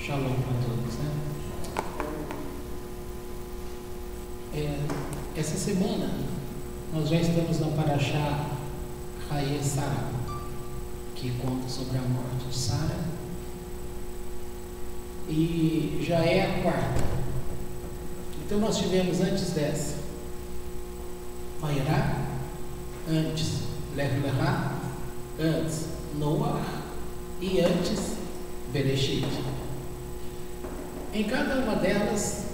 Shalom para todos, né? Essa semana nós já estamos na Parashá Haye Sarah, que conta sobre a morte de Sara, e já é a quarta. Então nós tivemos antes dessa Vairá, antes Lech Lechá, antes Noah e antes Bereshit. Em cada uma delas,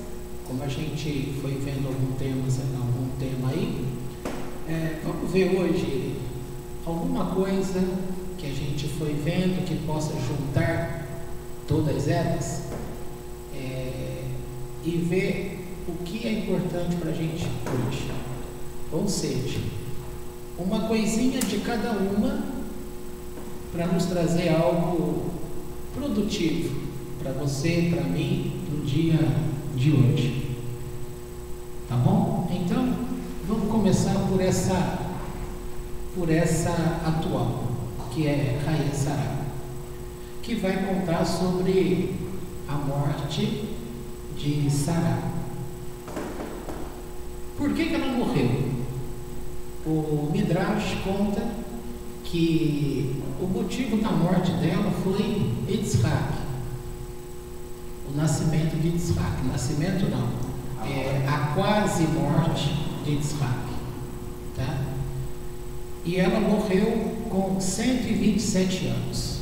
como a gente foi vendo algum tema aí, vamos ver hoje alguma coisa que a gente foi vendo que possa juntar todas elas e ver o que é importante para a gente hoje. Ou seja, uma coisinha de cada uma para nos trazer algo produtivo para você, para mim, no dia de hoje. Tá bom? Então, vamos começar por essa atual, que é Haye Sarah, que vai contar sobre a morte de Sara. Por que ela morreu? O Midrash conta que o motivo da morte dela foi Yitzhak, o nascimento de Yitzhak. Nascimento não, a quase morte de Yitzhak, tá? E ela morreu com 127 anos.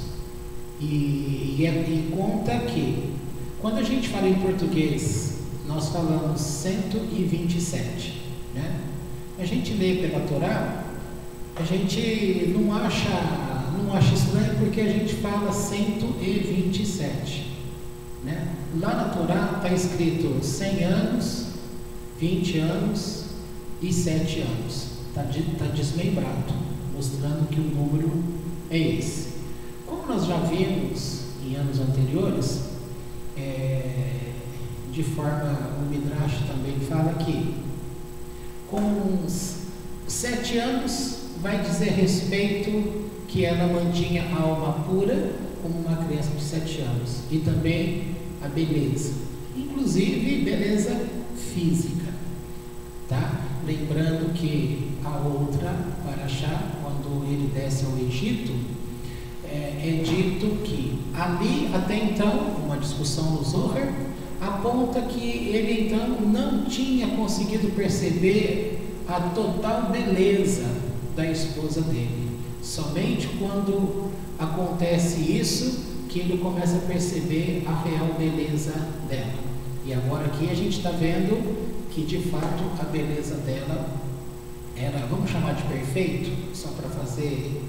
E conta que, quando a gente fala em português, nós falamos 127, né? A gente lê pela Torá, a gente não acha estranho porque a gente fala 127, né? Lá na Torá está escrito 100 anos, 20 anos e 7 anos. Está desmembrado, mostrando que o número é esse. Como nós já vimos em anos anteriores, de forma, o Midrash também fala que com 7 anos vai dizer respeito que ela mantinha a alma pura como uma criança de 7 anos, e também a beleza, inclusive beleza física, tá? Lembrando que a outra Parashá, quando ele desce ao Egito, é dito que ali até então, uma discussão no Zohar, aponta que ele então não tinha conseguido perceber a total beleza da esposa dele. Somente quando acontece isso que ele começa a perceber a real beleza dela. E agora aqui a gente está vendo que de fato a beleza dela era, vamos chamar de perfeito, só para fazer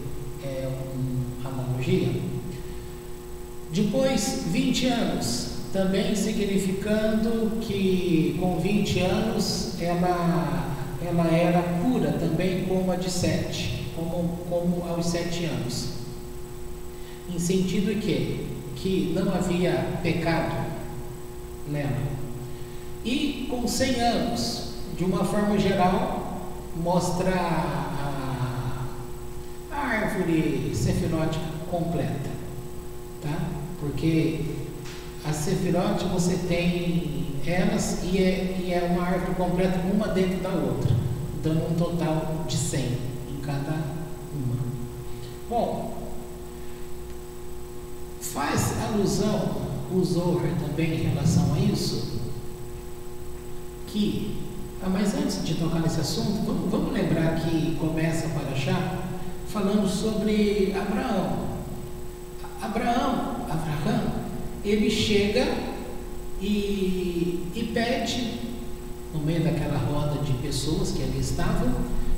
uma analogia. Depois 20 anos, também significando que com 20 anos ela era pura também como a de 7, como aos 7 anos, em sentido que não havia pecado nela. E com 100 anos, de uma forma geral, mostra a árvore sefirótica completa, tá? Porque a sefirot você tem elas e é uma árvore completa, uma dentro da outra, dando um total de 100 em cada uma. Bom, faz alusão o Zohar também em relação a isso, que, mas antes de tocar nesse assunto, vamos lembrar que começa a Parashá falando sobre Abraão. Abraham, ele chega e pede, no meio daquela roda de pessoas que ali estavam,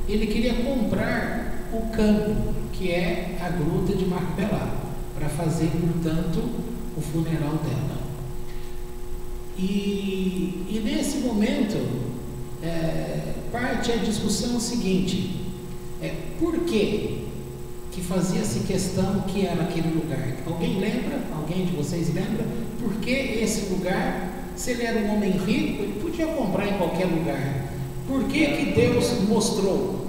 ele queria comprar o campo, que é a gruta de Macpelá, para fazer, portanto, o funeral dela. E nesse momento, parte a discussão seguinte: por que fazia-se questão que era aquele lugar? Alguém lembra? Alguém de vocês lembra? Por que esse lugar, se ele era um homem rico, ele podia comprar em qualquer lugar? Por que Deus mostrou?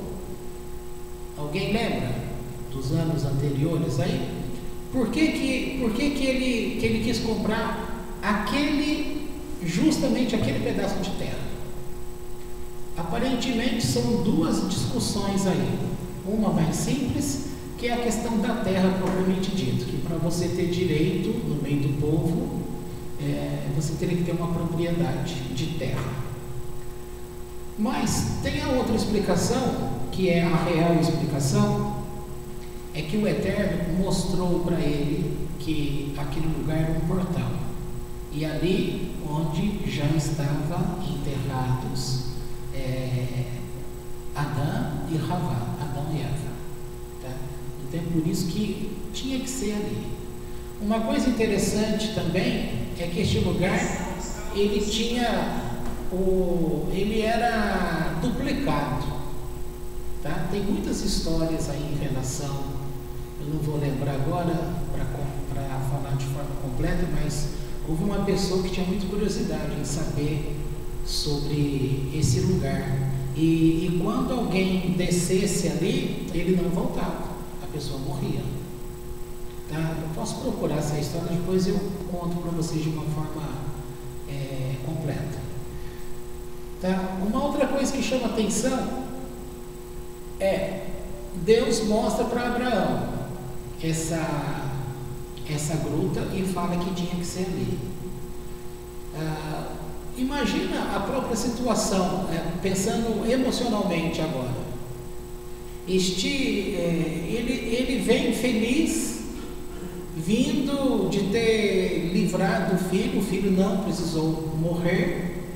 Alguém lembra dos anos anteriores aí? Por que ele quis comprar justamente aquele pedaço de terra? Aparentemente são duas discussões aí. Uma mais simples, que é a questão da terra propriamente dito, que para você ter direito no meio do povo, você teria que ter uma propriedade de terra. Mas tem a outra explicação, que é a real explicação, é que o Eterno mostrou para ele que aquele lugar era um portal, e ali onde já estavam enterrados Adão e Eva. Tá? Então é por isso que tinha que ser ali. Uma coisa interessante também é que este lugar ele era duplicado. Tá? Tem muitas histórias aí em relação, eu não vou lembrar agora para falar de forma completa, mas houve uma pessoa que tinha muita curiosidade em saber sobre esse lugar. E quando alguém descesse ali, ele não voltava, a pessoa morria. Tá? Eu posso procurar essa história, depois eu conto para vocês de uma forma completa. Tá? Uma outra coisa que chama atenção Deus mostra para Abraão essa gruta e fala que tinha que ser ali. Imagina a própria situação, pensando emocionalmente agora. Ele vem feliz, vindo de ter livrado o filho não precisou morrer,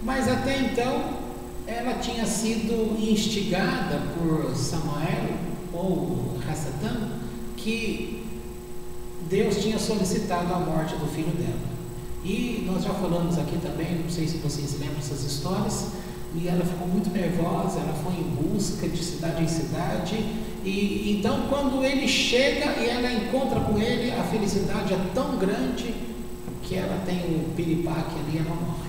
mas até então ela tinha sido instigada por Samuel ou Hassatan, que Deus tinha solicitado a morte do filho dela. E nós já falamos aqui também, não sei se vocês lembram dessas histórias, e ela ficou muito nervosa, ela foi em busca de cidade em cidade, e então quando ele chega e ela encontra com ele, a felicidade é tão grande que ela tem o piripaque ali, ela morre.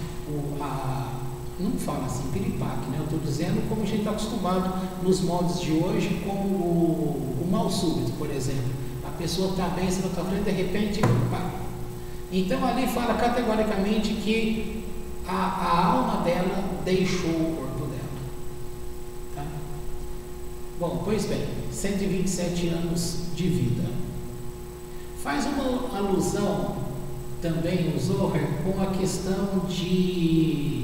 Não fala assim, piripaque, né? Eu estou dizendo como a gente está acostumado nos modos de hoje, como o mal súbito, por exemplo. A pessoa está bem, você não está frente, de repente, pá. Então ali fala categoricamente que a alma dela deixou o corpo dela. Tá? Bom, pois bem, 127 anos de vida. Faz uma alusão também o Zohar com a questão de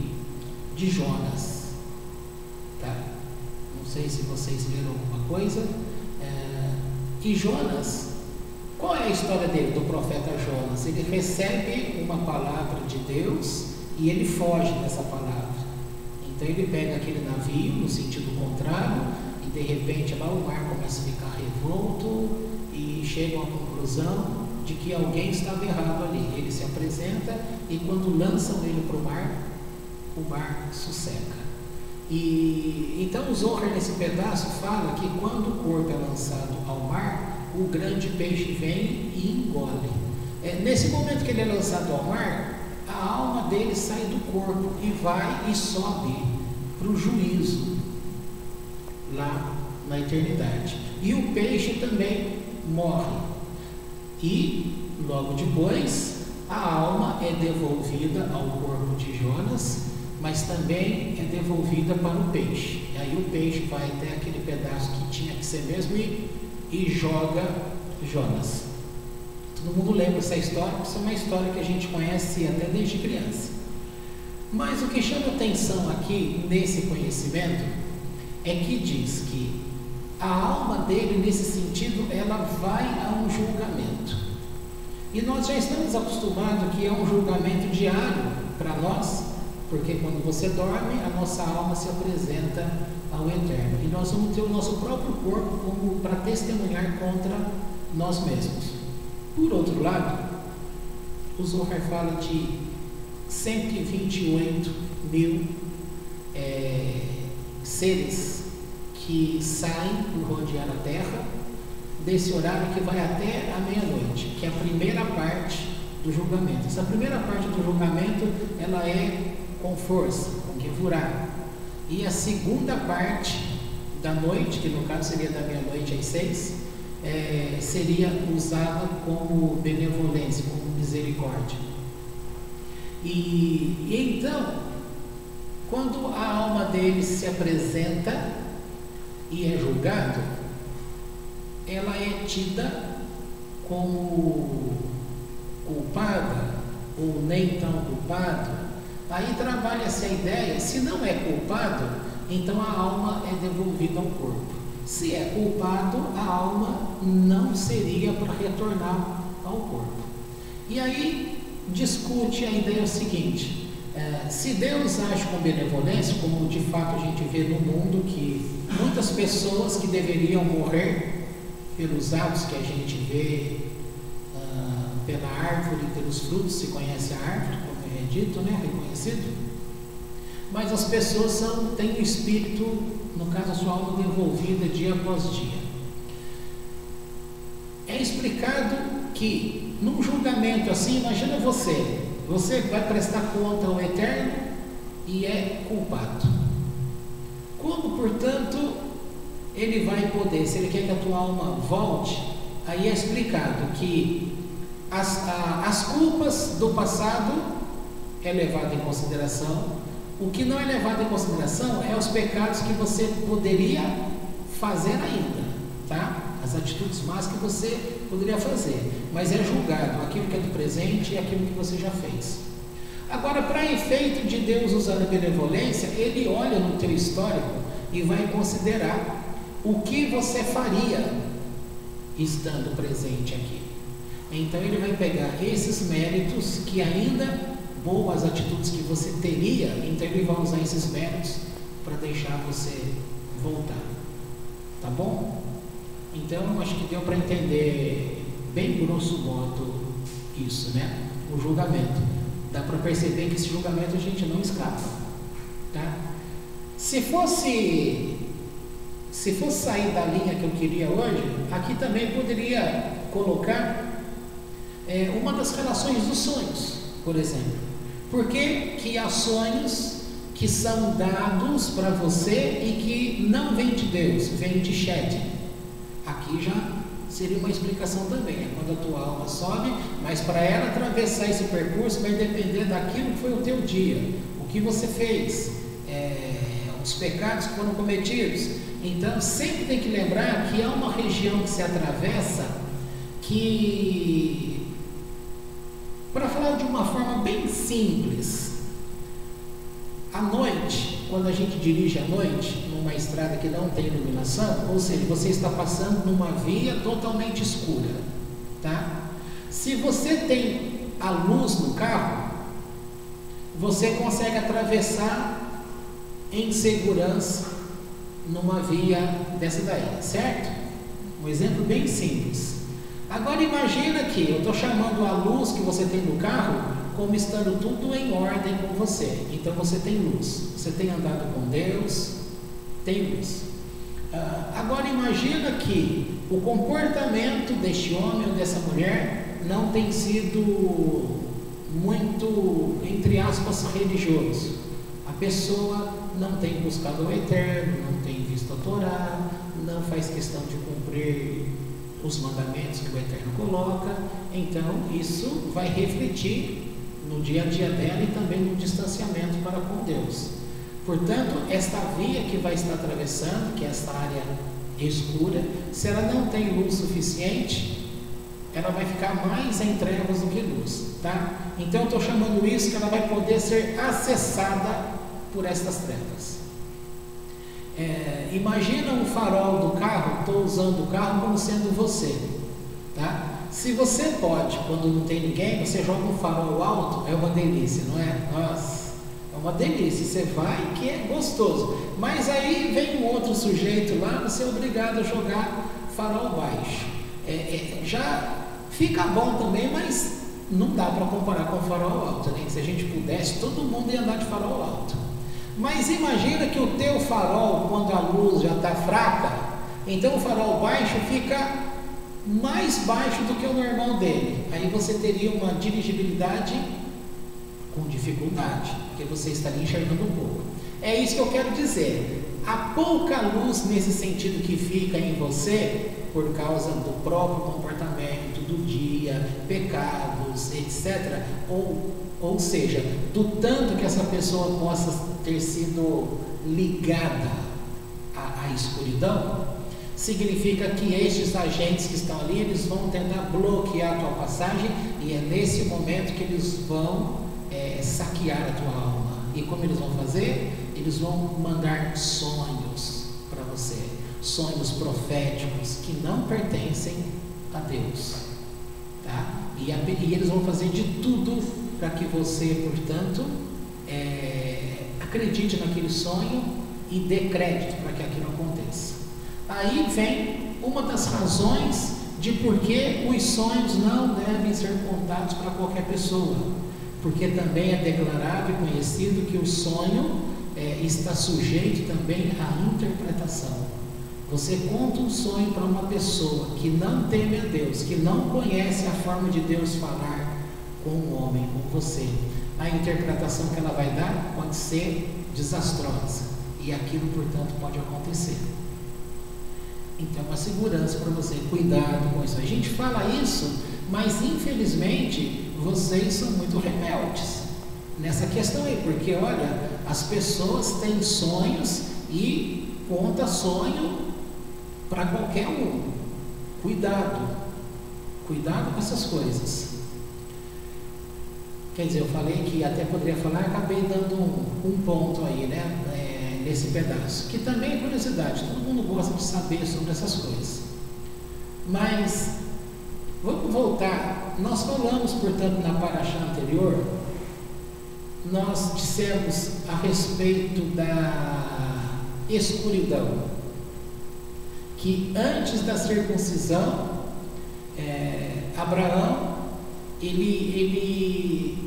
Jonas. Tá? Não sei se vocês leram alguma coisa. E Jonas, qual é a história dele, do profeta Jonas? Ele recebe uma palavra de Deus e ele foge dessa palavra. Então ele pega aquele navio no sentido contrário e de repente lá o mar começa a ficar revolto e chega a uma conclusão de que alguém estava errado ali. Ele se apresenta e quando lançam ele para o mar sosseca. E então o Zohar nesse pedaço fala que quando o corpo é lançado ao mar, o grande peixe vem e engole. Nesse momento que ele é lançado ao mar, a alma dele sai do corpo e vai e sobe para o juízo lá na eternidade. E o peixe também morre. E logo depois a alma é devolvida ao corpo de Jonas, mas também é devolvida para o peixe. E aí o peixe vai até aquele pedaço que tinha que ser mesmo e joga Jonas. Todo mundo lembra essa história, porque isso é uma história que a gente conhece até desde criança. Mas o que chama atenção aqui nesse conhecimento é que diz que a alma dele, nesse sentido, ela vai a um julgamento. E nós já estamos acostumados que é um julgamento diário para nós, porque quando você dorme, a nossa alma se apresenta ao Eterno. E nós vamos ter o nosso próprio corpo como para testemunhar contra nós mesmos. Por outro lado, o Zohar fala de 128 mil seres que saem por rodear a Terra, desse horário que vai até a meia-noite, que é a primeira parte do julgamento. Essa primeira parte do julgamento, ela é com força, com Gevurah. E a segunda parte da noite, que no caso seria da meia-noite às 6, seria usada como benevolência, como misericórdia. E então, quando a alma dele se apresenta e é julgado, ela é tida como culpada ou nem tão culpado. Aí trabalha-se a ideia, se não é culpado, então a alma é devolvida ao corpo. Se é culpado, a alma não seria para retornar ao corpo. E aí discute a ideia seguinte: se Deus age com benevolência, como de fato a gente vê no mundo, que muitas pessoas que deveriam morrer pelos atos que a gente vê, pela árvore, pelos frutos se conhece a árvore, como é dito, né, reconhecido, mas as pessoas têm o espírito, no caso a sua alma, devolvida dia após dia. É explicado que num julgamento assim, imagina você vai prestar conta ao Eterno e é culpado. Como, portanto, ele vai poder, se ele quer que a tua alma volte, aí é explicado que as culpas do passado é levado em consideração. O que não é levado em consideração é os pecados que você poderia fazer ainda, tá? As atitudes más que você poderia fazer, mas é julgado aquilo que é do presente e aquilo que você já fez. Agora, para efeito de Deus usar a benevolência, Ele olha no teu histórico e vai considerar o que você faria estando presente aqui. Então Ele vai pegar esses méritos que ainda, boas atitudes que você teria, então Ele vai usar esses méritos para deixar você voltar. Tá bom? Então, acho que deu para entender bem grosso modo isso, né? O julgamento. Dá para perceber que esse julgamento a gente não escapa, tá? Se fosse sair da linha que eu queria hoje, aqui também poderia colocar uma das relações dos sonhos, por exemplo. Por que há sonhos que são dados para você e que não vêm de Deus, vêm de Shed? Aqui já seria uma explicação também, é quando a tua alma sobe, mas para ela atravessar esse percurso vai depender daquilo que foi o teu dia, o que você fez, os pecados que foram cometidos. Então sempre tem que lembrar que há uma região que se atravessa que, para falar de uma forma bem simples, à noite, quando a gente dirige à noite, numa estrada que não tem iluminação, ou seja, você está passando numa via totalmente escura, tá? Se você tem a luz no carro, você consegue atravessar em segurança numa via dessa daí, certo? Um exemplo bem simples. Agora imagina que eu estou chamando a luz que você tem no carro como estando tudo em ordem com você. Então você tem luz, você tem andado com Deus, tem luz. Agora imagina que o comportamento deste homem ou dessa mulher não tem sido muito, entre aspas, religioso. A pessoa não tem buscado o Eterno, não tem visto a Torá, não faz questão de cumprir os mandamentos que o Eterno coloca. Então isso vai refletir no dia a dia dela e também no distanciamento para com Deus. Portanto, esta via que vai estar atravessando, que é esta área escura, se ela não tem luz suficiente, ela vai ficar mais em trevas do que luz, tá? Então eu estou chamando isso que ela vai poder ser acessada por estas trevas. Imagina um farol do carro, estou usando o carro como sendo você, tá? Se você pode, quando não tem ninguém, você joga um farol alto, é uma delícia, não é? Nossa, é uma delícia, você vai que é gostoso. Mas aí vem um outro sujeito lá, você é obrigado a jogar farol baixo. Já fica bom também, mas não dá para comparar com o farol alto, né? Se a gente pudesse, todo mundo ia andar de farol alto. Mas imagina que o teu farol, quando a luz já está fraca, então o farol baixo fica mais baixo do que o normal dele. Aí você teria uma dirigibilidade com dificuldade, porque você estaria enxergando um pouco. É isso que eu quero dizer. A pouca luz nesse sentido que fica em você, por causa do próprio comportamento, do dia, pecados, etc. Ou seja, do tanto que essa pessoa possa ter sido ligada à escuridão, significa que estes agentes que estão ali, eles vão tentar bloquear a tua passagem, e é nesse momento que eles vão saquear a tua alma. E como eles vão fazer? Eles vão mandar sonhos para você, sonhos proféticos que não pertencem a Deus, tá? E eles vão fazer de tudo para que você, portanto, acredite naquele sonho e dê crédito para que aquilo aconteça. Aí vem uma das razões de por que os sonhos não devem ser contados para qualquer pessoa, porque também é declarado e conhecido que o sonho está sujeito também à interpretação. Você conta um sonho para uma pessoa que não teme a Deus, que não conhece a forma de Deus falar com o homem, com você. A interpretação que ela vai dar pode ser desastrosa, e aquilo, portanto, pode acontecer. Então, uma segurança para você, cuidado com isso. A gente fala isso, mas infelizmente vocês são muito rebeldes nessa questão aí, porque olha, as pessoas têm sonhos e conta sonho para qualquer um. Cuidado com essas coisas. Quer dizer, eu falei que até poderia falar, acabei dando um ponto aí, né, nesse pedaço, que também é curiosidade, todo mundo gosta de saber sobre essas coisas. Mas vamos voltar. Nós falamos, portanto, na paraxá anterior, nós dissemos a respeito da escuridão, que antes da circuncisão, Abraão, ele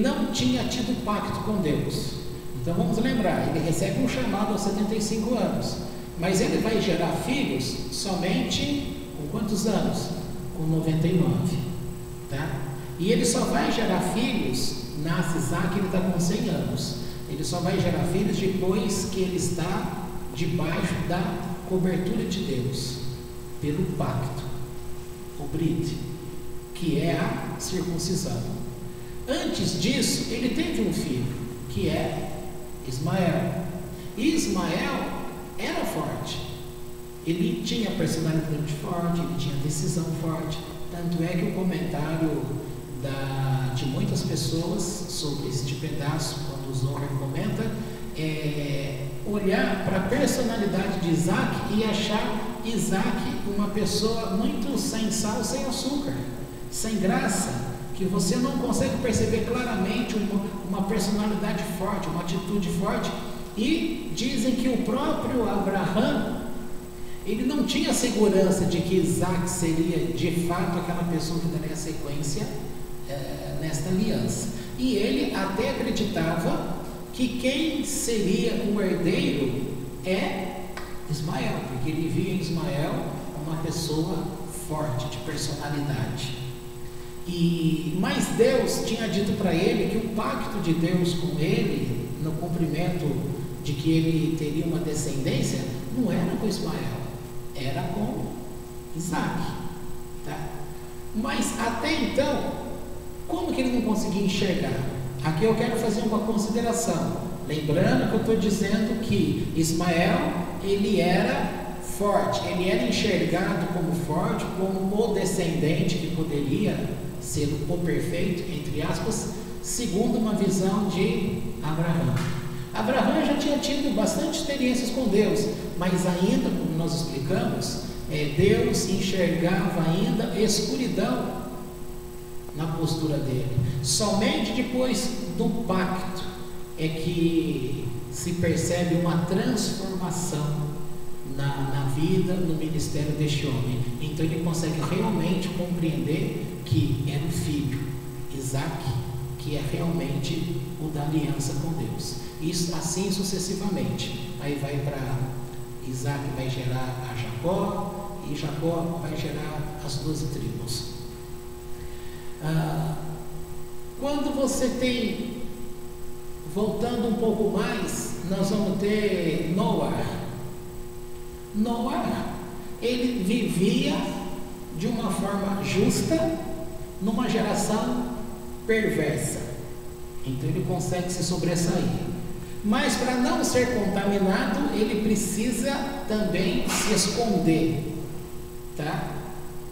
não tinha tido pacto com Deus. Então vamos lembrar, ele recebe um chamado aos 75 anos, mas ele vai gerar filhos somente com quantos anos? Com 99, tá? E ele só vai gerar filhos, nasce Isaac, ele está com 100 anos. Ele só vai gerar filhos depois que ele está debaixo da cobertura de Deus, pelo pacto, o Brit, que é a circuncisão. Antes disso, ele teve um filho, que é Ismael. E Ismael era forte, ele tinha personalidade forte, ele tinha decisão forte. Tanto é que o comentário de muitas pessoas sobre este pedaço, quando o Zohar comenta, olhar para a personalidade de Isaac e achar Isaac uma pessoa muito sem sal, sem açúcar, sem graça, que você não consegue perceber claramente uma personalidade forte, uma atitude forte. E dizem que o próprio Abraão, ele não tinha segurança de que Isaac seria de fato aquela pessoa que daria sequência nesta aliança. E ele até acreditava que quem seria o herdeiro é Ismael, porque ele via em Ismael uma pessoa forte, de personalidade. Mas Deus tinha dito para ele que o pacto de Deus com ele, no cumprimento de que ele teria uma descendência, não era com Ismael, era com Isaac, tá? Mas até então, como que ele não conseguia enxergar? Aqui eu quero fazer uma consideração, lembrando que eu estou dizendo que Ismael, ele era forte, ele era enxergado como forte, como o descendente que poderia ser o perfeito, entre aspas, segundo uma visão de Abraão. Abraão já tinha tido bastante experiências com Deus, mas ainda, como nós explicamos, Deus enxergava ainda escuridão na postura dele. Somente depois do pacto é que se percebe uma transformação na vida, no ministério deste homem. Então ele consegue realmente compreender que era o filho, Isaac, que é realmente o da aliança com Deus. Isso assim sucessivamente. Aí vai para Isaac, vai gerar a Jacó, e Jacó vai gerar as 12 tribos. Quando você tem, voltando um pouco mais, nós vamos ter Noé. Noé, ele vivia de uma forma justa numa geração perversa. Então ele consegue se sobressair. Mas para não ser contaminado, ele precisa também se esconder, tá?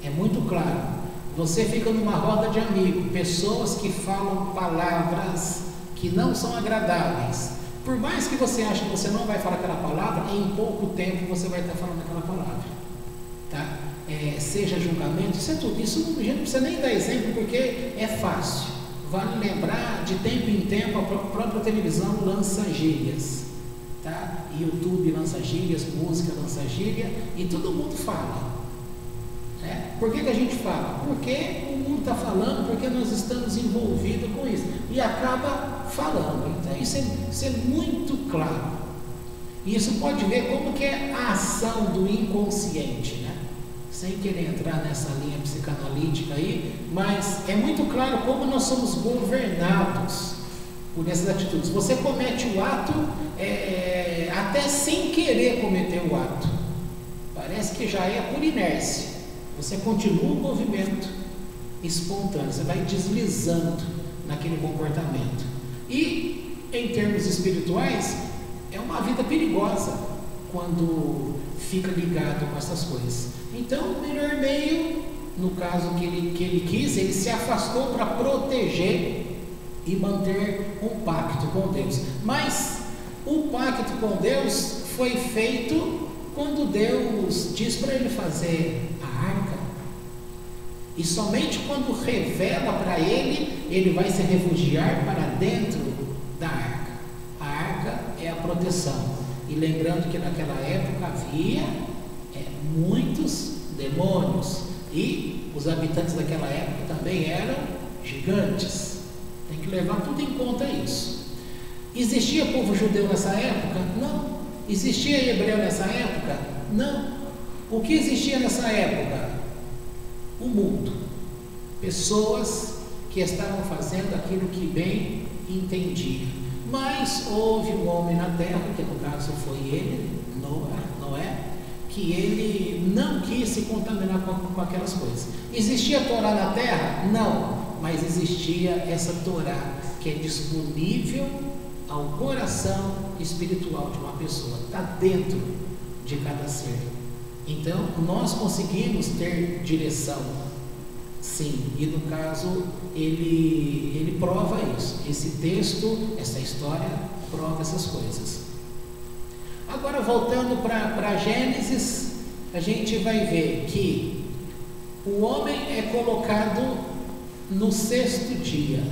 É muito claro. Você fica numa roda de amigos, pessoas que falam palavras que não são agradáveis. Por mais que você ache que você não vai falar aquela palavra, em pouco tempo você vai estar falando aquela palavra, tá? Seja julgamento, isso é tudo. Isso a gente não precisa nem dar exemplo, porque é fácil. Vale lembrar, de tempo em tempo, a própria televisão lança gírias, tá? YouTube lança gírias, música lança gíria, e todo mundo fala. Por que a gente fala? Porque o mundo está falando, porque nós estamos envolvidos com isso, e acaba falando. Então isso é muito claro. E isso pode ver como que é a ação do inconsciente, né? Sem querer entrar nessa linha psicanalítica aí, mas é muito claro como nós somos governados por essas atitudes. Você comete o ato até sem querer cometer o ato. Parece que já é por inércia. Você continua o movimento espontâneo, você vai deslizando naquele comportamento. E em termos espirituais, é uma vida perigosa quando fica ligado com essas coisas. Então, o melhor meio, no caso que ele quis, ele se afastou para proteger e manter um pacto com Deus. Mas o pacto com Deus foi feito quando Deus diz para ele fazer a arca. E somente quando revela para ele, ele vai se refugiar para dentro da arca. A arca é a proteção. E lembrando que naquela época havia muitos demônios, e os habitantes daquela época também eram gigantes. Tem que levar tudo em conta isso. Existia povo judeu nessa época? Não. Existia hebreu nessa época? Não. O que existia nessa época? O mundo. Pessoas que estavam fazendo aquilo que bem entendiam. Mas houve um homem na terra, que no caso foi ele, Noé, que ele não quis se contaminar com aquelas coisas. Existia Torá na terra? Não, mas existia essa Torá que é disponível ao coração espiritual de uma pessoa, está dentro de cada ser. Então nós conseguimos ter direção, sim, e no caso ele prova isso. Esse texto, essa história prova essas coisas. Agora, voltando para Gênesis, a gente vai ver que o homem é colocado no sexto dia,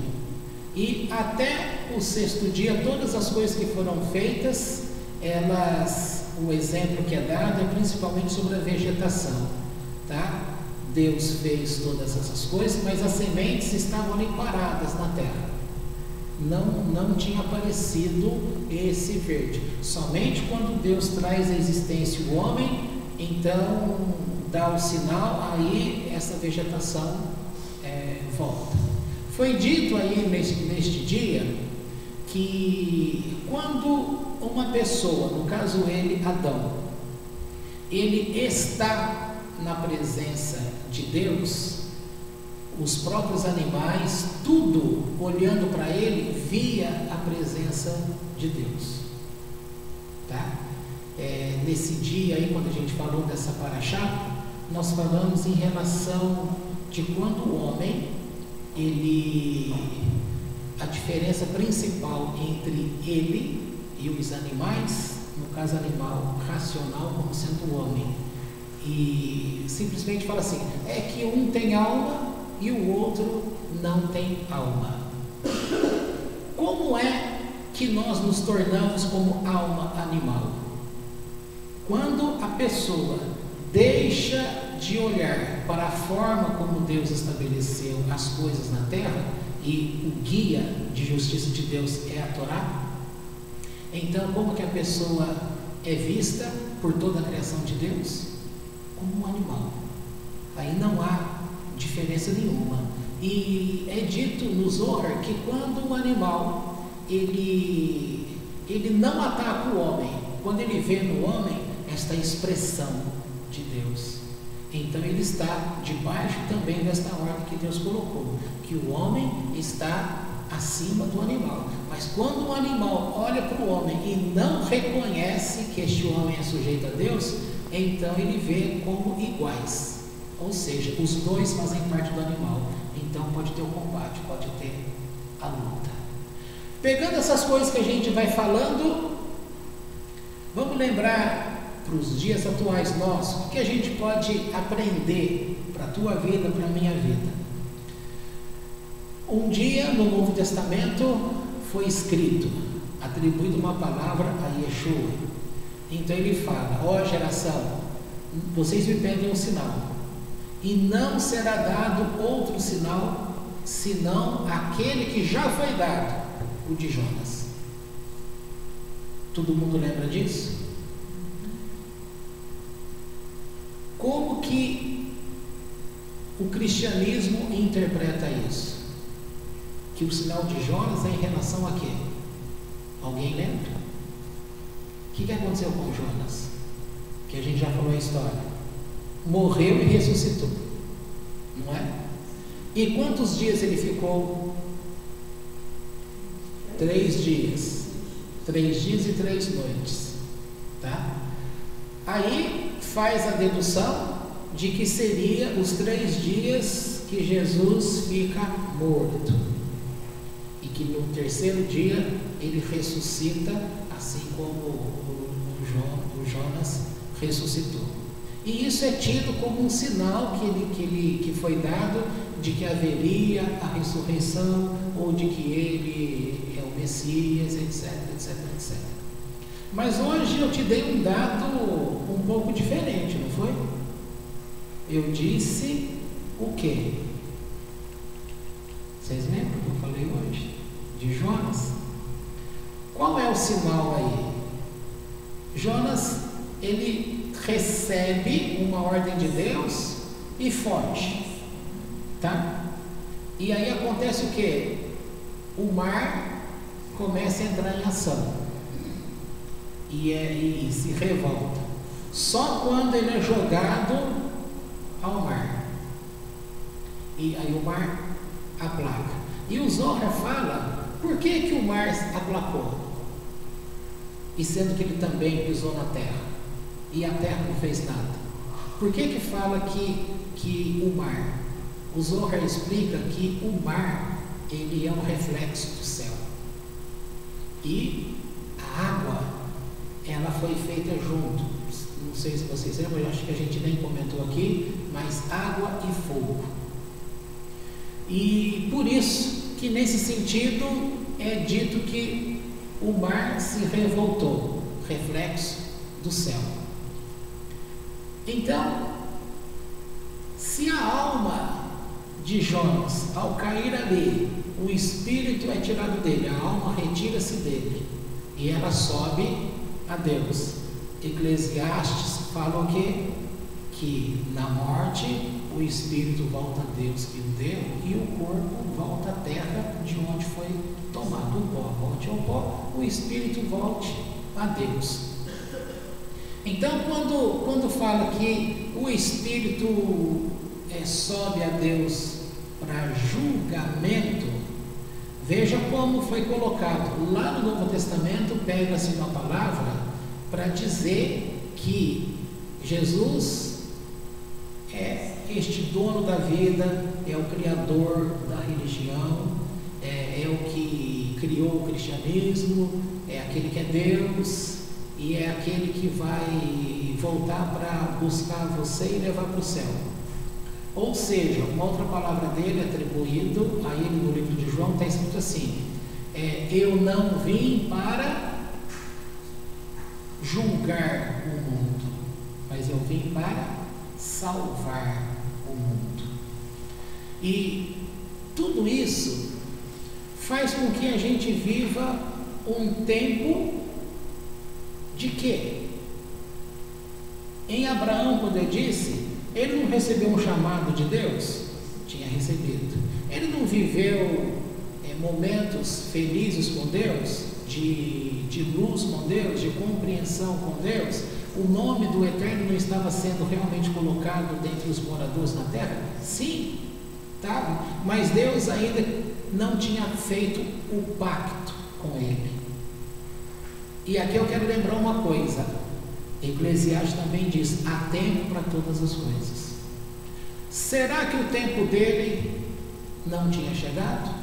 e até o sexto dia, todas as coisas que foram feitas, o exemplo que é dado é principalmente sobre a vegetação, tá? Deus fez todas essas coisas, mas as sementes estavam ali paradas na terra. Não tinha aparecido esse verde. Somente quando Deus traz à existência o homem, então dá o sinal, aí essa vegetação volta. Foi dito aí neste dia que quando uma pessoa, no caso ele, Adão, ele está na presença de Deus, os próprios animais, tudo olhando para ele, via a presença de Deus, tá? Nesse dia aí, quando a gente falou dessa paraxá, nós falamos em relação de quando o homem, a diferença principal entre ele e os animais, no caso animal racional, como sendo o homem, e simplesmente fala assim, é que um tem alma e o outro não tem alma. Como é que nós nos tornamos como alma animal? Quando a pessoa deixa de olhar para a forma como Deus estabeleceu as coisas na terra, e o guia de justiça de Deus é a Torá, então como que a pessoa é vista por toda a criação de Deus? Como um animal. Aí não há diferença nenhuma. E é dito no Zohar que quando o animal ele não ataca o homem, quando ele vê no homem esta expressão de Deus, então ele está debaixo também desta ordem que Deus colocou, que o homem está acima do animal. Mas quando o animal olha para o homem e não reconhece que este homem é sujeito a Deus, então ele vê como iguais, ou seja, os dois fazem parte do animal. Então pode ter o combate, pode ter a luta. Pegando essas coisas que a gente vai falando, vamos lembrar para os dias atuais nossos, o que a gente pode aprender para a tua vida, para a minha vida. Um dia no Novo Testamento foi escrito, atribuído uma palavra a Yeshua. Então ele fala: ó geração, vocês me pedem um sinal, e não será dado outro sinal, senão aquele que já foi dado, o de Jonas. Todo mundo lembra disso? Como que o cristianismo interpreta isso? Que o sinal de Jonas é em relação a quê? Alguém lembra? O que aconteceu com Jonas? Que a gente já falou a história. Morreu e ressuscitou, não é? E quantos dias ele ficou? 3 dias. 3 dias e 3 noites, tá? Aí faz a dedução de que seria os 3 dias que Jesus fica morto, e que no 3º dia ele ressuscita, assim como o Jonas ressuscitou. E isso é tido como um sinal que foi dado de que haveria a ressurreição, ou de que ele é o Messias, etc, etc, etc. Mas hoje eu te dei um dado um pouco diferente, não foi? Eu disse o quê? Vocês lembram que eu falei hoje? De Jonas? Qual é o sinal aí? Jonas, ele recebe uma ordem de Deus e foge, tá? E aí acontece o quê? O mar começa a entrar em ação e se revolta. Só quando ele é jogado ao mar, e aí o mar aplaca. E o Zohar fala, por que o mar aplacou? E sendo que ele também pisou na terra, e a terra não fez nada. Por que fala que o mar? O Zohar explica que o mar, ele é um reflexo do céu. E a água, ela foi feita junto. Não sei se vocês lembram, eu acho que a gente nem comentou aqui, mas água e fogo. E por isso que nesse sentido é dito que o mar se revoltou, reflexo do céu. Então, se a alma de Jonas, ao cair ali, o espírito é tirado dele, a alma retira-se dele, e ela sobe a Deus. Eclesiastes fala o quê? Que na morte o espírito volta a Deus que o deu, e o corpo volta à terra de onde foi tomado. O pó volte ao pó, o espírito volte a Deus. Então quando fala que o espírito sobe a Deus para julgamento, veja como foi colocado lá no Novo Testamento. Pega-se uma palavra para dizer que Jesus é este dono da vida, é o criador da religião, é o que criou o cristianismo, é aquele que é Deus, e é aquele que vai voltar para buscar você e levar para o céu. Ou seja, uma outra palavra dele atribuído a ele no livro de João está escrito assim: eu não vim para julgar o mundo, mas eu vim para salvar o mundo. E tudo isso faz com que a gente viva um tempo de quê? Em Abraão, quando eu disse, ele não recebeu um chamado de Deus? Tinha recebido. Ele não viveu momentos felizes com Deus, de luz com Deus, de compreensão com Deus? O nome do Eterno não estava sendo realmente colocado dentre os moradores na terra? Sim, estava, mas Deus ainda não tinha feito o pacto com ele. E aqui eu quero lembrar uma coisa, Eclesiastes também diz: há tempo para todas as coisas. Será que o tempo dele não tinha chegado?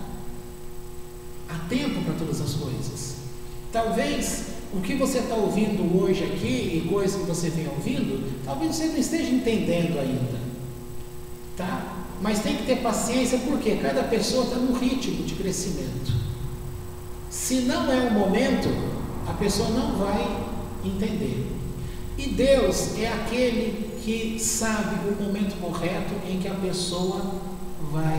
Há tempo para todas as coisas. Talvez o que você está ouvindo hoje aqui e coisas que você vem ouvindo, talvez você não esteja entendendo ainda, tá? Mas tem que ter paciência, porque cada pessoa está num ritmo de crescimento. Se não é o momento, a pessoa não vai entender. E Deus é aquele que sabe o momento correto em que a pessoa vai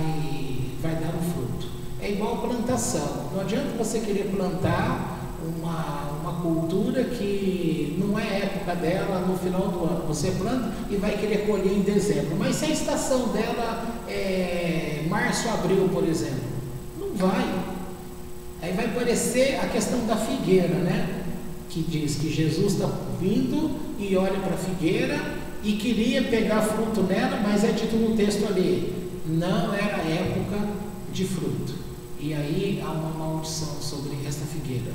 dar o fruto. É igual plantação. Não adianta você querer plantar uma cultura que não é época dela no final do ano. Você planta e vai querer colher em dezembro. Mas se a estação dela é março, abril, por exemplo, não vai. Aí vai parecer a questão da figueira, né? Que diz que Jesus está vindo e olha para a figueira e queria pegar fruto nela, mas é dito no texto ali, não era época de fruto. E aí há uma maldição sobre esta figueira,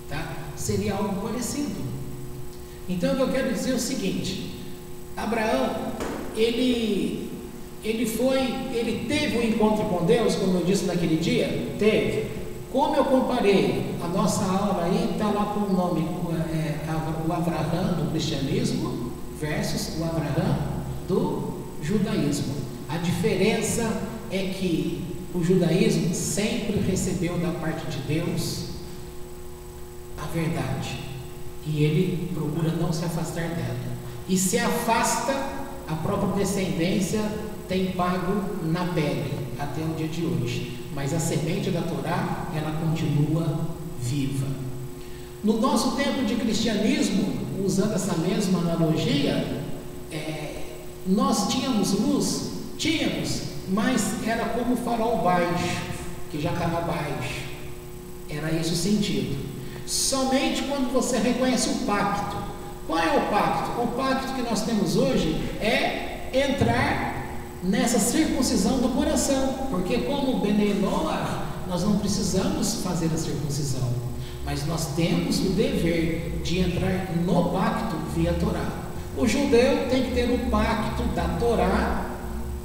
tá? Seria algo parecido. Então eu quero dizer o seguinte: Abraão, ele teve um encontro com Deus, como eu disse naquele dia? Teve. Como eu comparei, a nossa aula aí está lá com o nome, o Abraham do cristianismo versus o Abraham do judaísmo. A diferença é que o judaísmo sempre recebeu da parte de Deus a verdade, e ele procura não se afastar dela. E se afasta, a própria descendência tem pago na pele até o dia de hoje. Mas a semente da Torá, ela continua viva. No nosso tempo de cristianismo, usando essa mesma analogia, nós tínhamos luz? Tínhamos, mas era como o farol baixo, que já estava baixo. Era esse o sentido. Somente quando você reconhece o pacto. Qual é o pacto? O pacto que nós temos hoje é entrar nessa circuncisão do coração, porque como Benei Noach, nós não precisamos fazer a circuncisão, mas nós temos o dever de entrar no pacto via Torá. O judeu tem que ter o pacto da Torá,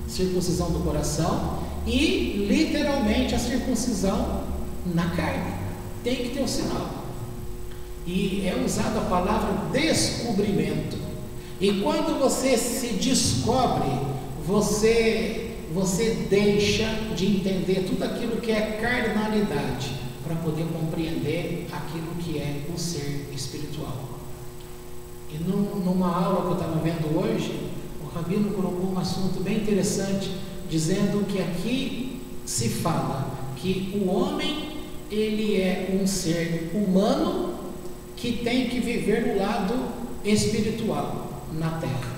circuncisão do coração, e literalmente a circuncisão na carne. Tem que ter o sinal. E é usada a palavra descobrimento. E quando você se descobre, você deixa de entender tudo aquilo que é carnalidade para poder compreender aquilo que é o ser espiritual. E numa aula que eu estava vendo hoje, o Rabino colocou um assunto bem interessante, dizendo que aqui se fala que o homem, ele é um ser humano que tem que viver no lado espiritual na terra.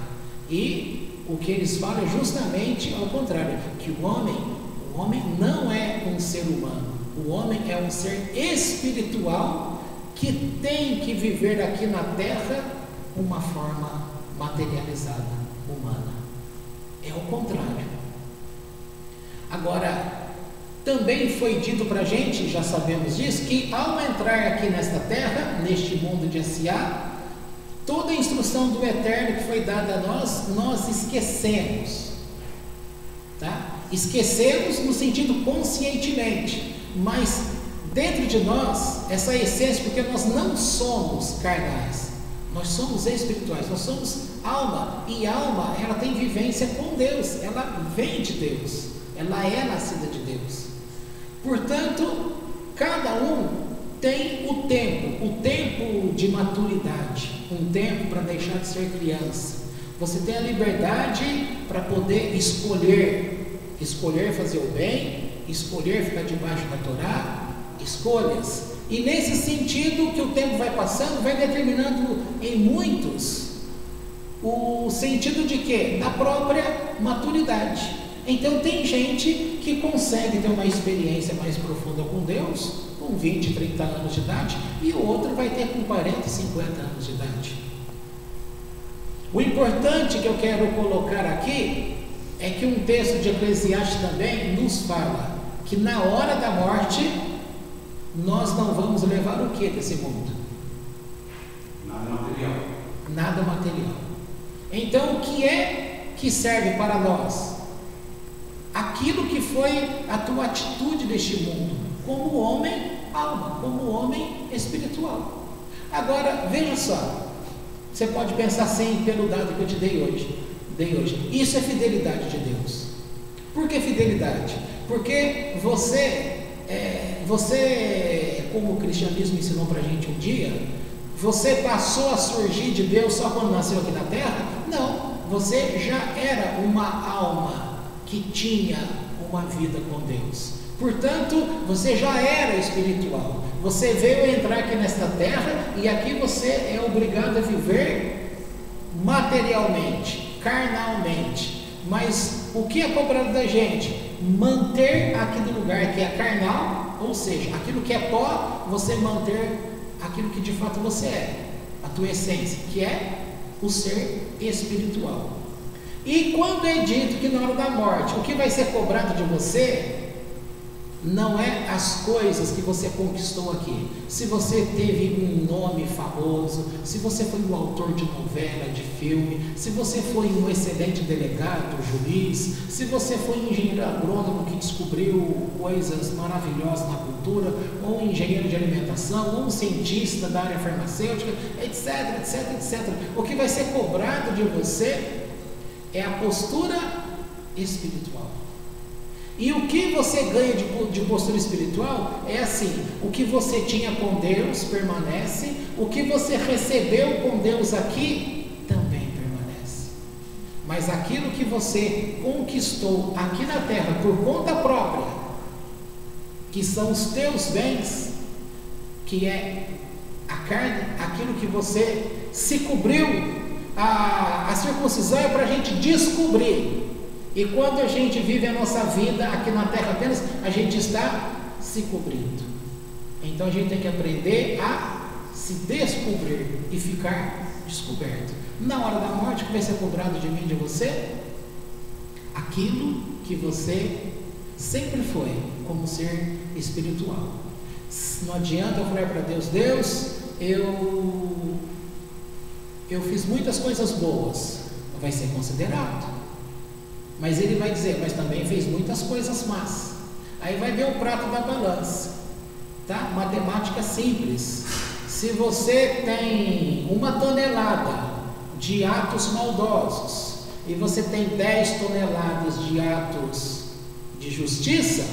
E o que eles falam é justamente ao contrário, que o homem não é um ser humano, o homem é um ser espiritual que tem que viver aqui na terra uma forma materializada, humana. É o contrário. Agora, também foi dito para a gente, já sabemos disso, que ao entrar aqui nesta terra, neste mundo de S.A., toda a instrução do Eterno que foi dada a nós esquecemos, tá? Esquecemos no sentido conscientemente, mas dentro de nós, essa essência, porque nós não somos carnais, nós somos espirituais, nós somos alma, e alma, ela tem vivência com Deus, ela vem de Deus, ela é nascida de Deus. Portanto, cada um tem o tempo de maturidade, um tempo para deixar de ser criança. Você tem a liberdade para poder escolher fazer o bem, escolher ficar debaixo da Torá, escolhas. E nesse sentido que o tempo vai passando, vai determinando em muitos o sentido de quê? Da própria maturidade. Então tem gente que consegue ter uma experiência mais profunda com Deus com 20, 30 anos de idade, e o outro vai ter com 40, 50 anos de idade. O importante que eu quero colocar aqui é que um texto de Eclesiastes também nos fala que na hora da morte nós não vamos levar o que desse mundo? Nada material. Nada material. Então o que é que serve para nós? Aquilo que foi a tua atitude neste mundo, como homem alma, como homem espiritual. Agora, veja só, você pode pensar assim pelo dado que eu te dei hoje. Isso é fidelidade de Deus. Por que fidelidade? Porque você, como o cristianismo ensinou para a gente um dia, você passou a surgir de Deus só quando nasceu aqui na terra? Não, você já era uma alma que tinha uma vida com Deus. Portanto, você já era espiritual. Você veio entrar aqui nesta terra e aqui você é obrigado a viver materialmente, carnalmente. Mas o que é cobrado da gente? Manter aqui no lugar que é carnal, ou seja, aquilo que é pó, você manter aquilo que de fato você é, a tua essência, que é o ser espiritual. E quando é dito que na hora da morte, o que vai ser cobrado de você não é as coisas que você conquistou aqui. Se você teve um nome famoso, se você foi um autor de novela, de filme, se você foi um excelente delegado, juiz, se você foi um engenheiro agrônomo que descobriu coisas maravilhosas na cultura, ou um engenheiro de alimentação, ou um cientista da área farmacêutica, etc, etc, etc. O que vai ser cobrado de você é a postura espiritual. E o que você ganha de postura espiritual é assim: o que você tinha com Deus permanece, o que você recebeu com Deus aqui também permanece. Mas aquilo que você conquistou aqui na terra por conta própria, que são os teus bens, que é a carne, aquilo que você se cobriu, a circuncisão é para a gente descobrir. E quando a gente vive a nossa vida aqui na terra apenas, a gente está se cobrindo. Então a gente tem que aprender a se descobrir e ficar descoberto. Na hora da morte, o que vai ser cobrado de mim e de você? Aquilo que você sempre foi, como ser espiritual. Não adianta eu falar para Deus: Deus, eu fiz muitas coisas boas. Vai ser considerado. Mas ele vai dizer: mas também fez muitas coisas más. Aí vai ver o prato da balança, tá? Matemática simples. Se você tem 1 tonelada de atos maldosos e você tem 10 toneladas de atos de justiça,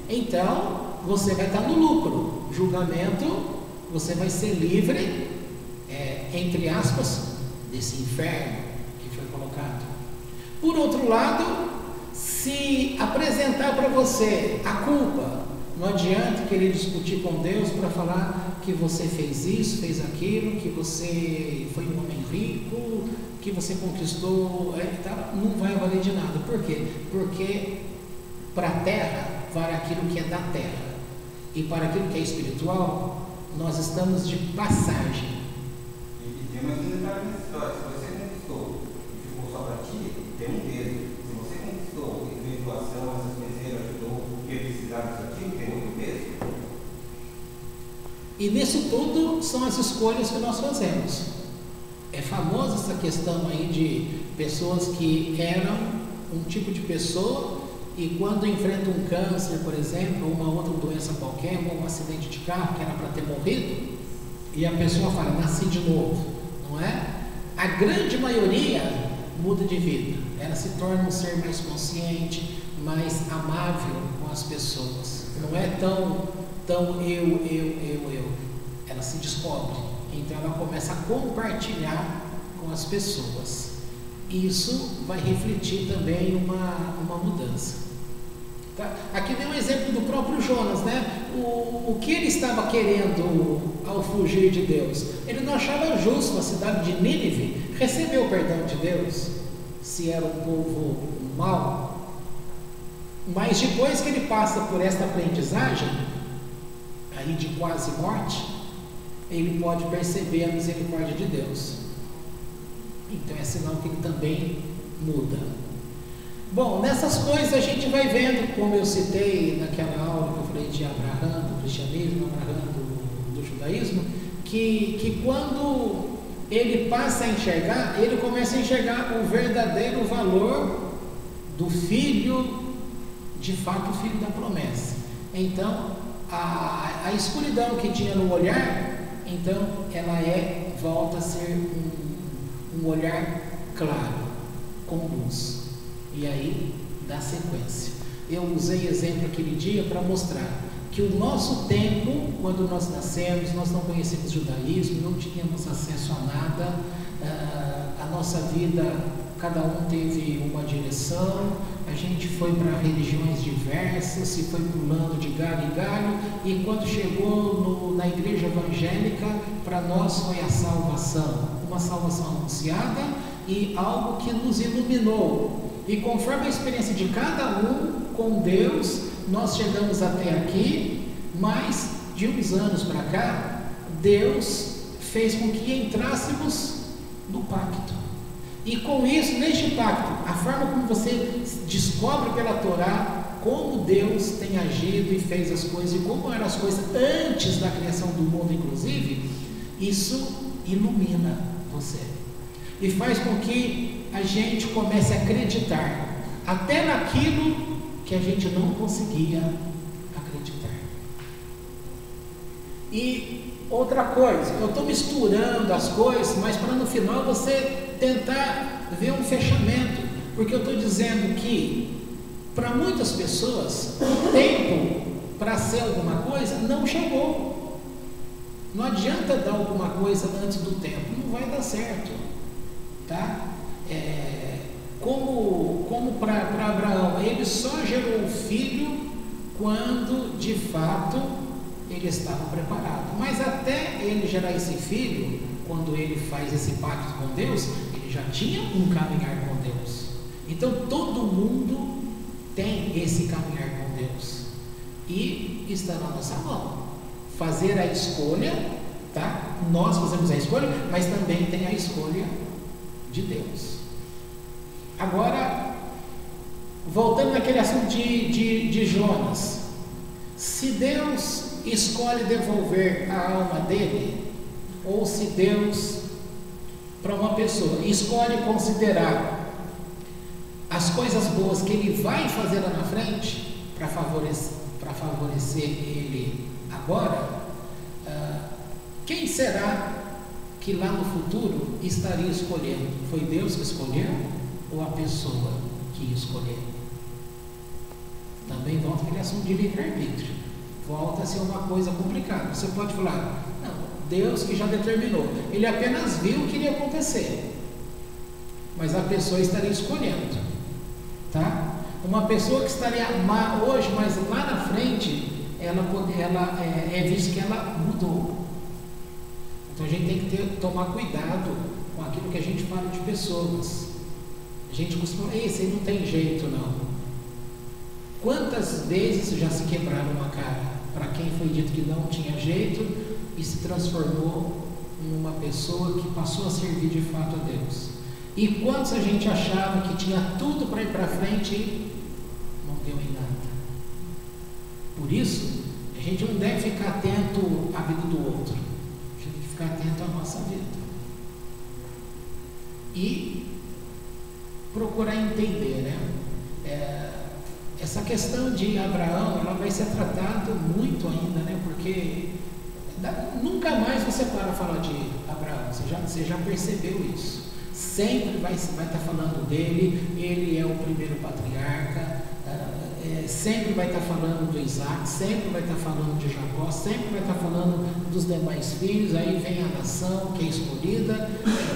então você vai estar no lucro. Julgamento, você vai ser livre, entre aspas, desse inferno que foi colocado. Por outro lado, se apresentar para você a culpa, não adianta querer discutir com Deus para falar que você fez isso, fez aquilo, que você foi um homem rico, que você conquistou, não vai valer de nada. Por quê? Porque para a terra vale aquilo que é da terra, e para aquilo que é espiritual, nós estamos de passagem. E tem mais um detalhe nessa história: se você conquistou e ficou só para ti, tem um peso. Se você conquistou e fez doação, essas coisas, ajudou, porque precisava disso aqui, tem outro peso. E nisso tudo são as escolhas que nós fazemos. É famosa essa questão aí de pessoas que eram um tipo de pessoa e quando enfrentam um câncer, por exemplo, ou uma outra doença qualquer, ou um acidente de carro que era para ter morrido, e a pessoa fala: nasci de novo, não é? A grande maioria muda de vida. Ela se torna um ser mais consciente, mais amável com as pessoas. Não é tão eu. Ela se descobre Então ela começa a compartilhar com as pessoas. Isso vai refletir também uma mudança. Tá? Aqui vem um exemplo do próprio Jonas, né? O que ele estava querendo ao fugir de Deus? Ele não achava justo a cidade de Nínive receber o perdão de Deus, se era um povo mau. Mas depois que ele passa por esta aprendizagem, aí de quase morte, ele pode perceber a misericórdia de Deus. Então é sinal que ele também muda. Bom, nessas coisas a gente vai vendo, como eu citei naquela aula que eu falei de Abraão, do cristianismo, Abraão do judaísmo, que quando ele passa a enxergar, ele começa a enxergar o verdadeiro valor do filho, de fato o filho da promessa. Então, a escuridão que tinha no olhar, então ela volta a ser um olhar claro, com luz. E aí dá sequência. Eu usei exemplo aquele dia para mostrar que o nosso tempo, quando nós nascemos, nós não conhecemos judaísmo, não tínhamos acesso a nada, a nossa vida, cada um teve uma direção, a gente foi para religiões diversas, se foi pulando de galho em galho, e quando chegou na igreja evangélica, para nós foi a salvação, uma salvação anunciada e algo que nos iluminou. E conforme a experiência de cada um com Deus, nós chegamos até aqui, mas de uns anos para cá, Deus fez com que entrássemos no pacto. E com isso, neste pacto, a forma como você descobre pela Torá como Deus tem agido e fez as coisas, e como eram as coisas antes da criação do mundo, inclusive, isso ilumina você. E faz com que a gente comece a acreditar até naquilo que a gente não conseguia acreditar. E outra coisa, eu estou misturando as coisas, mas para no final você tentar ver um fechamento, porque eu estou dizendo que para muitas pessoas o tempo para ser alguma coisa não chegou. Não adianta dar alguma coisa antes do tempo, não vai dar certo, tá? Como para Abraão, ele só gerou o filho quando de fato ele estava preparado. Mas até ele gerar esse filho, quando ele faz esse pacto com Deus, ele já tinha um caminhar com Deus. Então todo mundo tem esse caminhar com Deus e está na nossa mão fazer a escolha, tá? Nós fazemos a escolha, mas também tem a escolha de Deus. Agora, voltando naquele assunto de Jonas, se Deus escolhe devolver a alma dele, ou se Deus, para uma pessoa, escolhe considerar as coisas boas que ele vai fazer lá na frente, para favorecer ele agora, quem será que lá no futuro estaria escolhendo? Foi Deus que escolheu ou a pessoa que escolheu? Também volta aquele assunto de livre-arbítrio. Volta a ser uma coisa complicada. Você pode falar, não, Deus que já determinou. Ele apenas viu o que iria acontecer. Mas a pessoa estaria escolhendo. Tá? Uma pessoa que estaria má hoje, mas lá na frente, ela é visto que ela mudou. Então a gente tem que tomar cuidado com aquilo que a gente fala de pessoas. A gente costuma, esse aí não tem jeito não. Quantas vezes já se quebraram uma cara para quem foi dito que não tinha jeito e se transformou em uma pessoa que passou a servir de fato a Deus? E quantos a gente achava que tinha tudo para ir para frente e não deu em nada? Por isso, a gente não deve ficar atento à vida do outro. A gente tem que ficar atento à nossa vida. E procurar entender, né? Essa questão de Abraão, ela vai ser tratada muito ainda, né? Porque nunca mais você para falar de Abraão, você já percebeu isso. Sempre vai estar falando dele, ele é o primeiro patriarca, sempre vai estar falando do Isaac, sempre vai estar falando de Jacó, sempre vai estar falando dos demais filhos, aí vem a nação que é escolhida.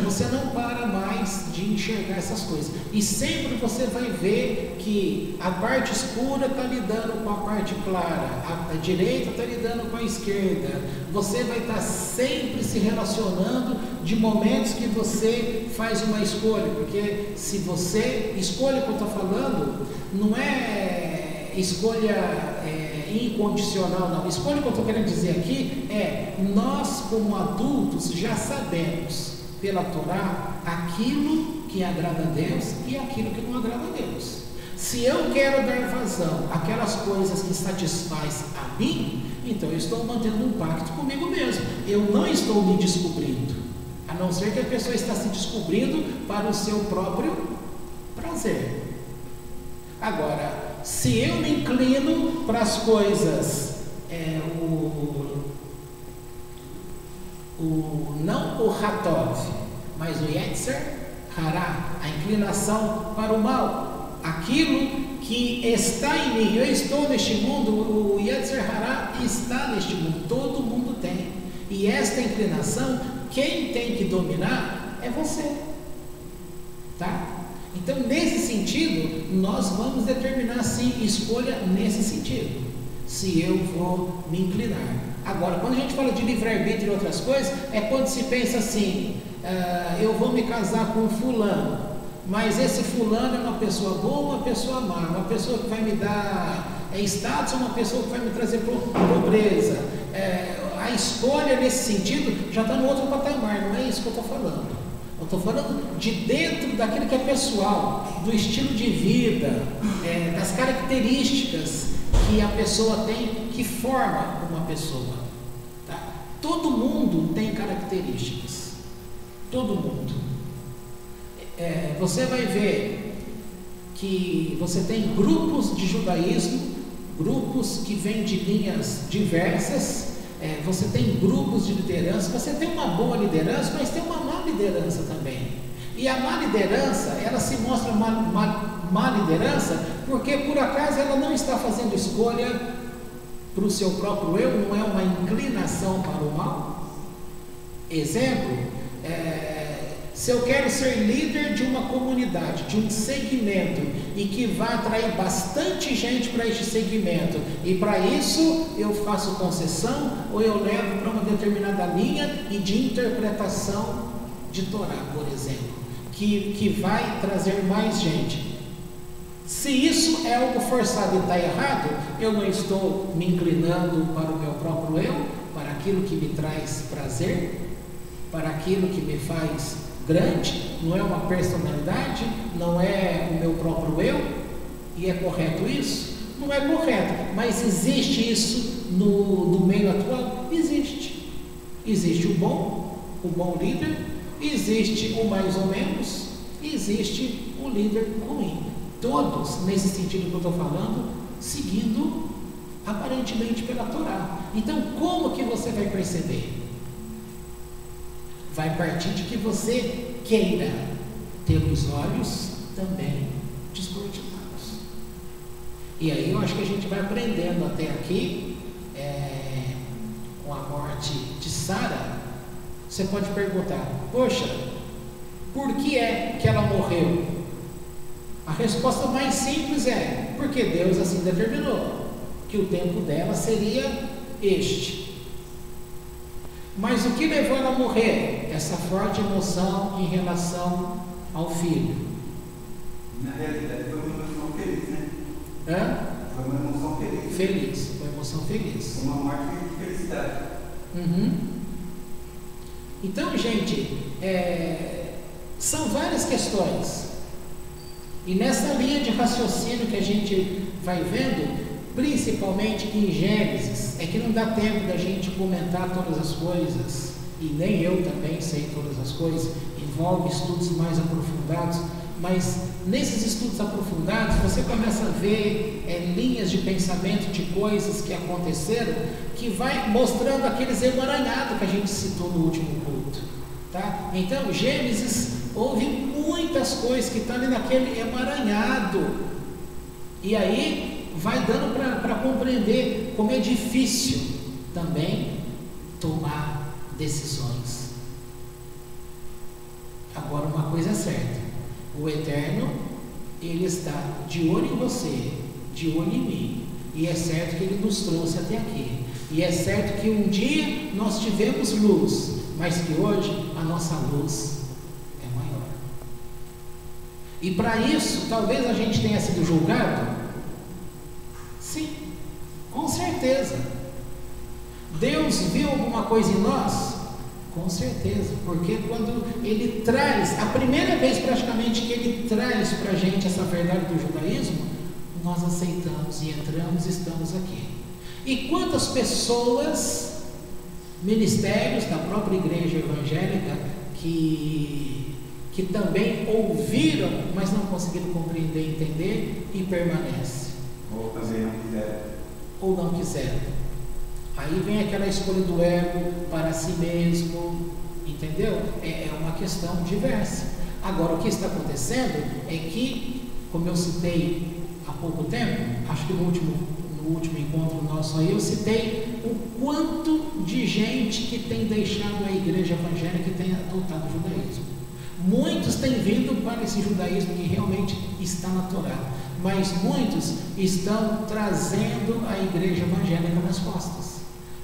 Você não para mais de enxergar essas coisas, e sempre você vai ver que a parte escura está lidando com a parte clara, a direita está lidando com a esquerda. Você vai estar sempre se relacionando de momentos que você faz uma escolha, porque se você escolhe o que eu estou falando, não é escolha incondicional, não. Escolha, o que eu estou querendo dizer aqui é: nós como adultos já sabemos pela Torá aquilo que agrada a Deus e aquilo que não agrada a Deus. Se eu quero dar vazão àquelas coisas que satisfaz a mim, então eu estou mantendo um pacto comigo mesmo. Eu não estou me descobrindo, a não ser que a pessoa está se descobrindo para o seu próprio prazer. Agora, se eu me inclino para as coisas, não o Hatov, mas o Yetzer Hará, a inclinação para o mal, aquilo que está em mim. Eu estou neste mundo, o Yetzer Hará está neste mundo, todo mundo tem. E esta inclinação, quem tem que dominar é você, tá? Então, nesse sentido, nós vamos determinar se escolha nesse sentido, se eu vou me inclinar. Agora, quando a gente fala de livre-arbítrio e outras coisas, é quando se pensa assim: eu vou me casar com fulano, mas esse fulano é uma pessoa boa ou uma pessoa má, uma pessoa que vai me dar status ou uma pessoa que vai me trazer pobreza. A escolha nesse sentido já está no outro patamar, não é isso que eu estou falando. Eu estou falando de dentro daquilo que é pessoal, do estilo de vida, das características que a pessoa tem, que forma uma pessoa, tá? Todo mundo tem características, todo mundo. Você vai ver que você tem grupos de judaísmo, grupos que vêm de linhas diversas. Você tem grupos de liderança, você tem uma boa liderança, mas tem uma má liderança também. E a má liderança, ela se mostra má liderança porque por acaso ela não está fazendo escolha para o seu próprio eu, não é uma inclinação para o mal. Exemplo, se eu quero ser líder de uma comunidade, de um segmento, e que vai atrair bastante gente para este segmento, e para isso eu faço concessão, ou eu levo para uma determinada linha e de interpretação de Torá, por exemplo, que vai trazer mais gente. Se isso é algo forçado e está errado, eu não estou me inclinando para o meu próprio eu, para aquilo que me traz prazer, para aquilo que me faz grande, não é uma personalidade, não é o meu próprio eu. E é correto isso? Não é correto, mas existe isso no meio atual? Existe. Existe o bom líder, existe o mais ou menos, existe o líder ruim. Todos, nesse sentido que eu estou falando, seguindo aparentemente pela Torá. Então, como que você vai perceber? Vai partir de que você queira ter os olhos também descortinados. E aí eu acho que a gente vai aprendendo até aqui, com a morte de Sara. Você pode perguntar: poxa, por que é que ela morreu? A resposta mais simples é: porque Deus assim determinou, que o tempo dela seria este. Mas o que levou ela a morrer? Essa forte emoção em relação ao filho. Na realidade foi uma emoção feliz, né? Foi uma emoção feliz. Feliz, foi uma emoção feliz. Uma morte de felicidade. Então, gente, são várias questões. E nessa linha de raciocínio que a gente vai vendo, principalmente em Gênesis, é que não dá tempo da gente comentar todas as coisas, e nem eu também sei todas as coisas, envolve estudos mais aprofundados, mas nesses estudos aprofundados você começa a ver linhas de pensamento de coisas que aconteceram, que vai mostrando aqueles emaranhados que a gente citou no último culto, tá? Então, Gênesis, houve muitas coisas que estão ali naquele emaranhado, e aí vai dando para compreender como é difícil também tomar decisões. Agora, uma coisa é certa: o Eterno, Ele está de olho em você, de olho em mim, e é certo que Ele nos trouxe até aqui, e é certo que um dia nós tivemos luz, mas que hoje a nossa luz é maior. E para isso, talvez a gente tenha sido julgado. Sim, com certeza. Deus viu alguma coisa em nós? Com certeza, porque quando Ele traz, a primeira vez praticamente que Ele traz para a gente essa verdade do judaísmo, nós aceitamos e entramos e estamos aqui. E quantas pessoas, ministérios da própria igreja evangélica, que também ouviram, mas não conseguiram compreender e entender, e permanece. Ou também não quiseram. Ou não quiseram. Aí vem aquela escolha do ego para si mesmo, entendeu? É uma questão diversa. Agora, o que está acontecendo é que, como eu citei há pouco tempo, acho que no último encontro nosso aí, eu citei o quanto de gente que tem deixado a igreja evangélica e tem adotado o judaísmo. Muitos têm vindo para esse judaísmo que realmente está na Torá, mas muitos estão trazendo a igreja evangélica nas costas.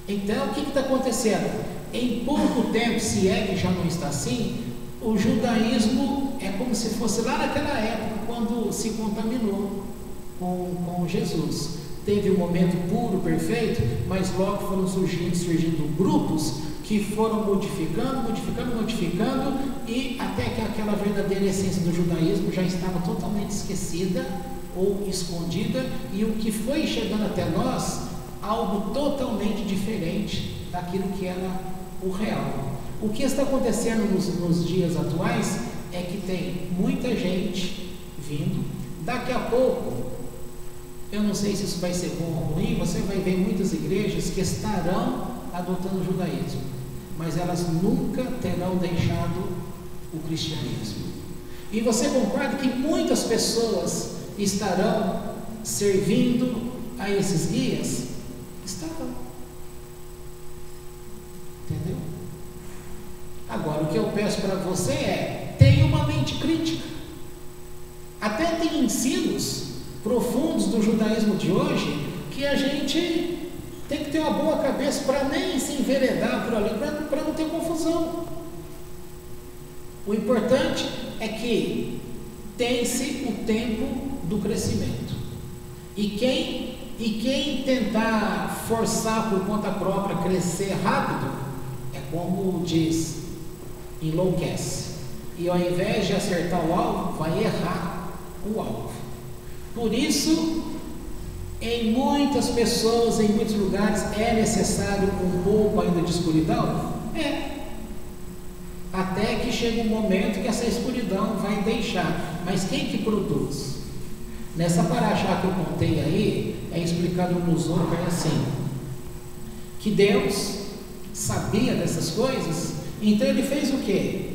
Então, o que está acontecendo? Em pouco tempo, se é que já não está assim, o judaísmo é como se fosse lá naquela época, quando se contaminou com Jesus. Teve um momento puro, perfeito, mas logo foram surgindo grupos que foram modificando, e até que aquela verdadeira essência do judaísmo já estava totalmente esquecida ou escondida, e o que foi chegando até nós, algo totalmente diferente daquilo que era o real. O que está acontecendo nos dias atuais é que tem muita gente vindo. Daqui a pouco, eu não sei se isso vai ser bom ou ruim, você vai ver muitas igrejas que estarão adotando o judaísmo, mas elas nunca terão deixado o cristianismo. E você concorda que muitas pessoas estarão servindo a esses guias? Estarão. Entendeu? Agora, o que eu peço para você é: tenha uma mente crítica. Até tem ensinos profundos do judaísmo de hoje que a gente tem que ter uma boa cabeça para nem se enveredar por ali, para não ter confusão. O importante é que tem-se o tempo do crescimento. E quem tentar forçar por conta própria crescer rápido, é como diz, enlouquece. E ao invés de acertar o alvo, vai errar o alvo. Por isso, em muitas pessoas, em muitos lugares, é necessário um pouco ainda de escuridão? Até que chega um momento que essa escuridão vai deixar. Mas quem que produz? Nessa paraxá que eu contei aí, é explicado no Zohar assim, que Deus sabia dessas coisas, então Ele fez o quê?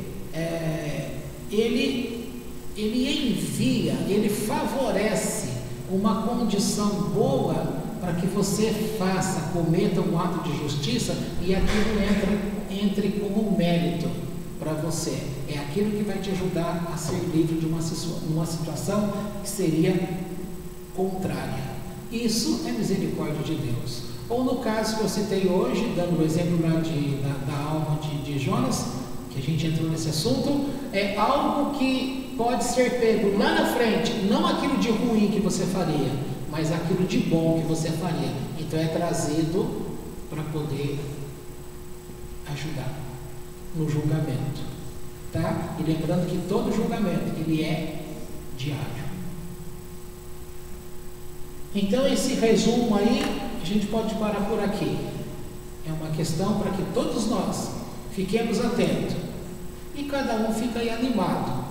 Ele envia, Ele favorece uma condição boa para que você cometa um ato de justiça, e aquilo entre como mérito para você. É aquilo que vai te ajudar a ser livre de uma situação que seria contrária. Isso é misericórdia de Deus. Ou no caso que eu citei hoje, dando o exemplo lá da alma de Jonas, que a gente entrou nesse assunto, é algo que pode ser pego lá na frente, não aquilo de ruim que você faria, mas aquilo de bom que você faria. Então é trazido para poder ajudar no julgamento, tá? E lembrando que todo julgamento, ele é diário. Então esse resumo aí, a gente pode parar por aqui. É uma questão para que todos nós fiquemos atentos, e cada um fica aí animado.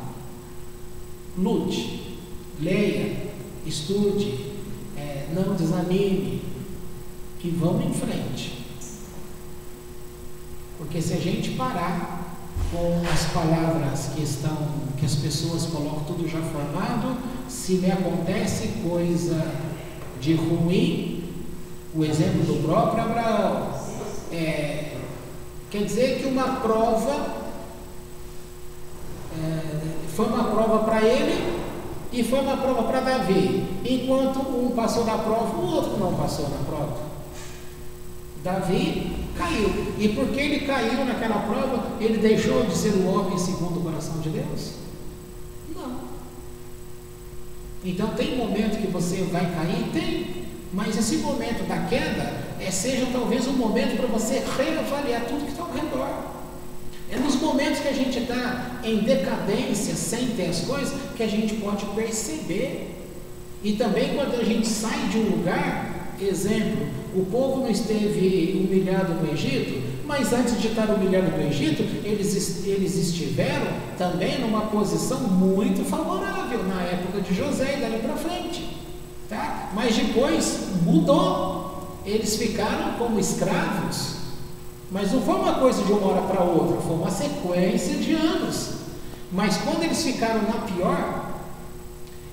Lute, leia, estude, não desanime, e vamos em frente. Porque se a gente parar com as palavras que as pessoas colocam tudo já formado, se me acontece coisa de ruim, o exemplo do próprio Abraão. Quer dizer que uma prova foi uma prova para ele e foi uma prova para Davi. Enquanto um passou na prova, o outro não passou na prova. Davi caiu. E porque ele caiu naquela prova, ele deixou de ser o homem segundo o coração de Deus? Não. Então tem momento que você vai cair? Tem. Mas esse momento da queda seja talvez um momento para você reavaliar tudo que está ao redor. É nos momentos que a gente está em decadência, sem ter as coisas, que a gente pode perceber. E também quando a gente sai de um lugar, exemplo, o povo não esteve humilhado no Egito, mas antes de estar humilhado no Egito, eles estiveram também numa posição muito favorável na época de José e dali para frente. Tá? Mas depois mudou, eles ficaram como escravos, mas não foi uma coisa de uma hora para outra, foi uma sequência de anos. Mas quando eles ficaram na pior,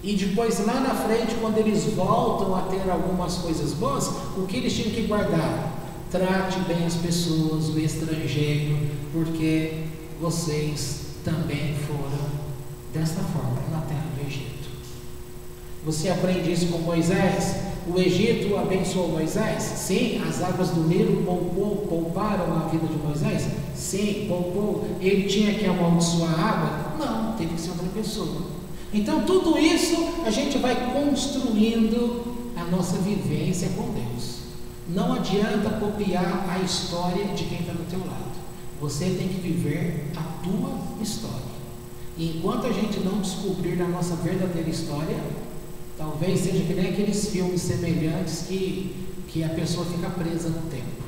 e depois lá na frente, quando eles voltam a ter algumas coisas boas, o que eles tinham que guardar? Trate bem as pessoas, o estrangeiro, porque vocês também foram desta forma na terra do Egito. Você aprende isso com Moisés? O Egito abençoou Moisés? Sim. As águas do Nilo pouparam a vida de Moisés? Sim, poupou. Ele tinha que amaldiçoar a água? Não, teve que ser outra pessoa. Então tudo isso a gente vai construindo a nossa vivência com Deus. Não adianta copiar a história de quem está do teu lado. Você tem que viver a tua história. E enquanto a gente não descobrir a nossa verdadeira história, talvez seja que nem aqueles filmes semelhantes que a pessoa fica presa no tempo.